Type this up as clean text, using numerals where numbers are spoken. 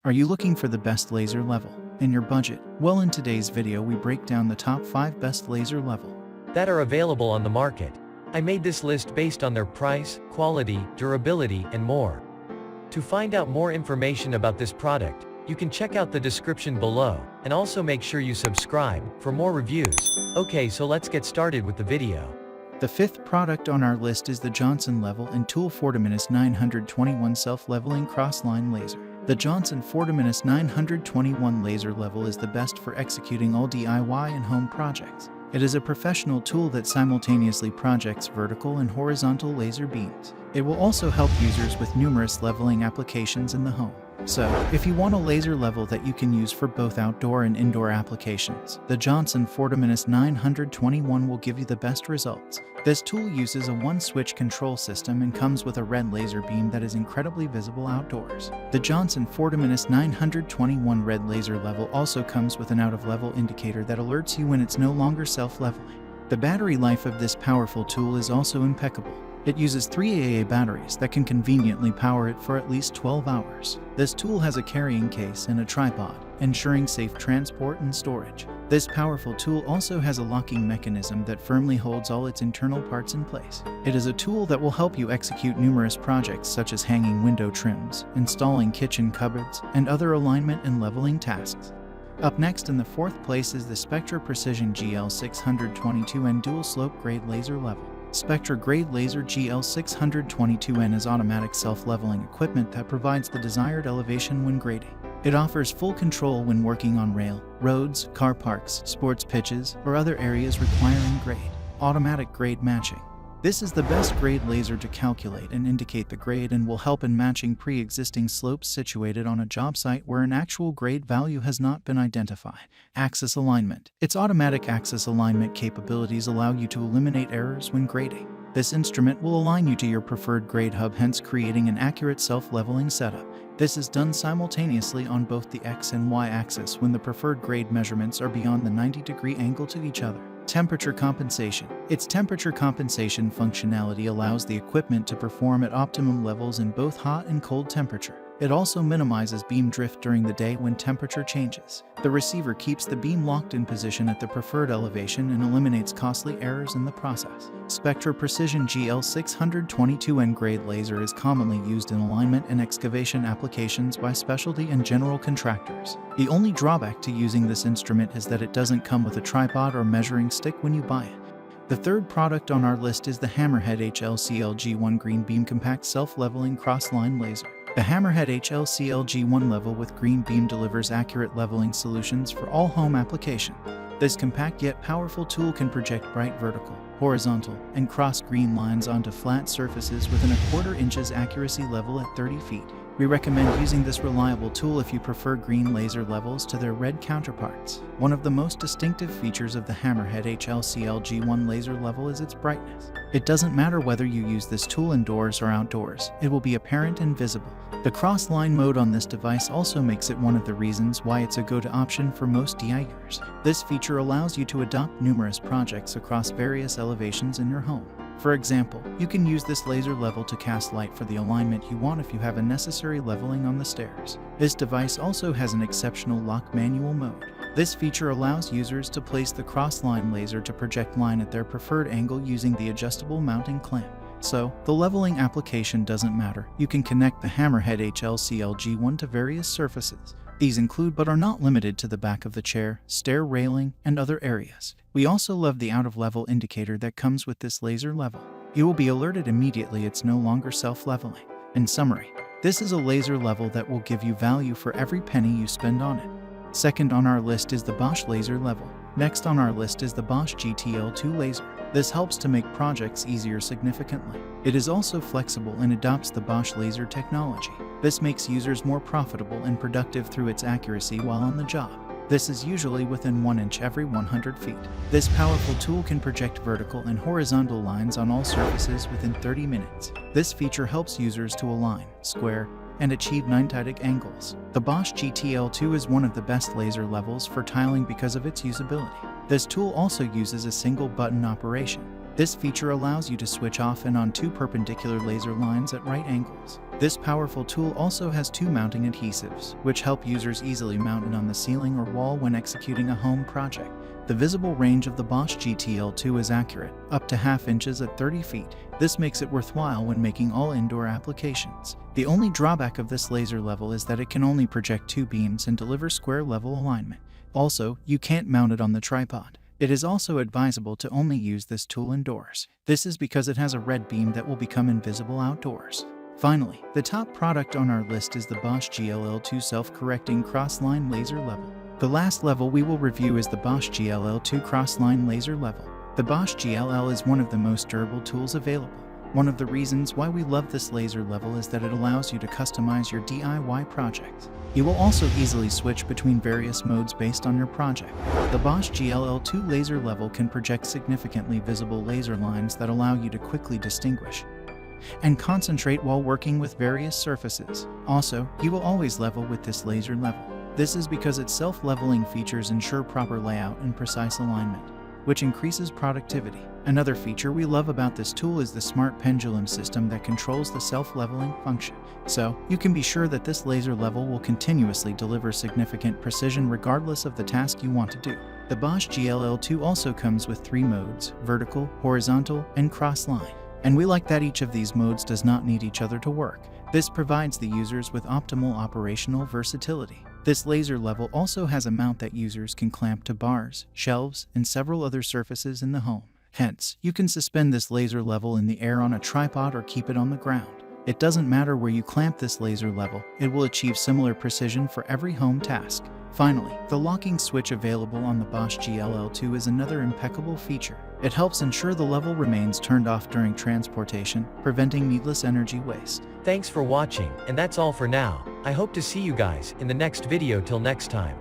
Are you looking for the best laser level in your budget? Well, in today's video we break down the top 5 best laser level that are available on the market. I made this list based on their price, quality, durability, and more. To find out more information about this product, you can check out the description below, and also make sure you subscribe for more reviews. Okay, so let's get started with the video. The 5th product on our list is the Johnson Level and Tool Fortiminous 921 Self-Leveling Cross-Line Laser. The Johnson Fortiminous 921 laser level is the best for executing all DIY and home projects. It is a professional tool that simultaneously projects vertical and horizontal laser beams. It will also help users with numerous leveling applications in the home. So, if you want a laser level that you can use for both outdoor and indoor applications, the Johnson Fortiminous 921 will give you the best results. This tool uses a one-switch control system and comes with a red laser beam that is incredibly visible outdoors. The Johnson Fortiminous 921 red laser level also comes with an out-of-level indicator that alerts you when it's no longer self-leveling. The battery life of this powerful tool is also impeccable. It uses 3 AA batteries that can conveniently power it for at least 12 hours. This tool has a carrying case and a tripod, ensuring safe transport and storage. This powerful tool also has a locking mechanism that firmly holds all its internal parts in place. It is a tool that will help you execute numerous projects such as hanging window trims, installing kitchen cupboards, and other alignment and leveling tasks. Up next in the 4th place is the Spectra Precision GL622N Dual Slope Grade Laser Level. Spectra Grade Laser GL622N is automatic self-leveling equipment that provides the desired elevation when grading. It offers full control when working on rail, roads, car parks, sports pitches, or other areas requiring grade. Automatic grade matching. This is the best grade laser to calculate and indicate the grade and will help in matching pre-existing slopes situated on a job site where an actual grade value has not been identified. Axis alignment. Its automatic axis alignment capabilities allow you to eliminate errors when grading. This instrument will align you to your preferred grade hub, hence creating an accurate self-leveling setup. This is done simultaneously on both the X and Y axis when the preferred grade measurements are beyond the 90-degree angle to each other. Temperature compensation. Its temperature compensation functionality allows the equipment to perform at optimum levels in both hot and cold temperature. It also minimizes beam drift during the day when temperature changes. The receiver keeps the beam locked in position at the preferred elevation and eliminates costly errors in the process. Spectra Precision GL622N grade laser is commonly used in alignment and excavation applications by specialty and general contractors. The only drawback to using this instrument is that it doesn't come with a tripod or measuring stick when you buy it. The 3rd product on our list is the Hammerhead HLCLG1 Green Beam Compact Self-Leveling Cross-Line Laser. The Hammerhead HLCLG1 level with green beam delivers accurate leveling solutions for all home applications. This compact yet powerful tool can project bright vertical, horizontal, and cross green lines onto flat surfaces with an 1/4 inches accuracy level at 30 feet. We recommend using this reliable tool if you prefer green laser levels to their red counterparts. One of the most distinctive features of the Hammerhead HLCLG1 laser level is its brightness. It doesn't matter whether you use this tool indoors or outdoors, it will be apparent and visible. The cross-line mode on this device also makes it one of the reasons why it's a go-to option for most DIYers. This feature allows you to adopt numerous projects across various elevations in your home. For example, you can use this laser level to cast light for the alignment you want if you have a necessary leveling on the stairs. This device also has an exceptional lock manual mode. This feature allows users to place the cross-line laser to project line at their preferred angle using the adjustable mounting clamp. So, the leveling application doesn't matter. You can connect the Hammerhead HLCLG1 to various surfaces. These include but are not limited to the back of the chair, stair railing, and other areas. We also love the out-of-level indicator that comes with this laser level. You will be alerted immediately it's no longer self-leveling. In summary, this is a laser level that will give you value for every penny you spend on it. 2nd on our list is the Bosch laser level. Next on our list is the Bosch GTL2 laser. This helps to make projects easier significantly. It is also flexible and adopts the Bosch laser technology. This makes users more profitable and productive through its accuracy while on the job. This is usually within 1 inch every 100 feet. This powerful tool can project vertical and horizontal lines on all surfaces within 30 minutes. This feature helps users to align, square, and achieve 90-degree angles. The Bosch GTL2 is one of the best laser levels for tiling because of its usability. This tool also uses a single button operation. This feature allows you to switch off and on two perpendicular laser lines at right angles. This powerful tool also has two mounting adhesives, which help users easily mount it on the ceiling or wall when executing a home project. The visible range of the Bosch GTL2 is accurate, up to ½ inches at 30 feet. This makes it worthwhile when making all indoor applications. The only drawback of this laser level is that it can only project two beams and deliver square level alignment. Also, you can't mount it on the tripod. It is also advisable to only use this tool indoors. This is because it has a red beam that will become invisible outdoors. Finally, the top product on our list is the Bosch GLL2 self-correcting cross-line laser level. The last level we will review is the Bosch GLL2 cross-line laser level. The Bosch GLL is one of the most durable tools available. One of the reasons why we love this laser level is that it allows you to customize your DIY projects. You will also easily switch between various modes based on your project. The Bosch GLL2 laser level can project significantly visible laser lines that allow you to quickly distinguish and concentrate while working with various surfaces. Also, you will always level with this laser level. This is because its self-leveling features ensure proper layout and precise alignment, which increases productivity. Another feature we love about this tool is the smart pendulum system that controls the self-leveling function. So, you can be sure that this laser level will continuously deliver significant precision regardless of the task you want to do. The Bosch GLL2 also comes with 3 modes: vertical, horizontal, and cross-line. And we like that each of these modes does not need each other to work. This provides the users with optimal operational versatility. This laser level also has a mount that users can clamp to bars, shelves, and several other surfaces in the home. Hence, you can suspend this laser level in the air on a tripod or keep it on the ground. It doesn't matter where you clamp this laser level, it will achieve similar precision for every home task. Finally, the locking switch available on the Bosch GLL2 is another impeccable feature. It helps ensure the level remains turned off during transportation, preventing needless energy waste. Thanks for watching, and that's all for now. I hope to see you guys in the next video. Till next time.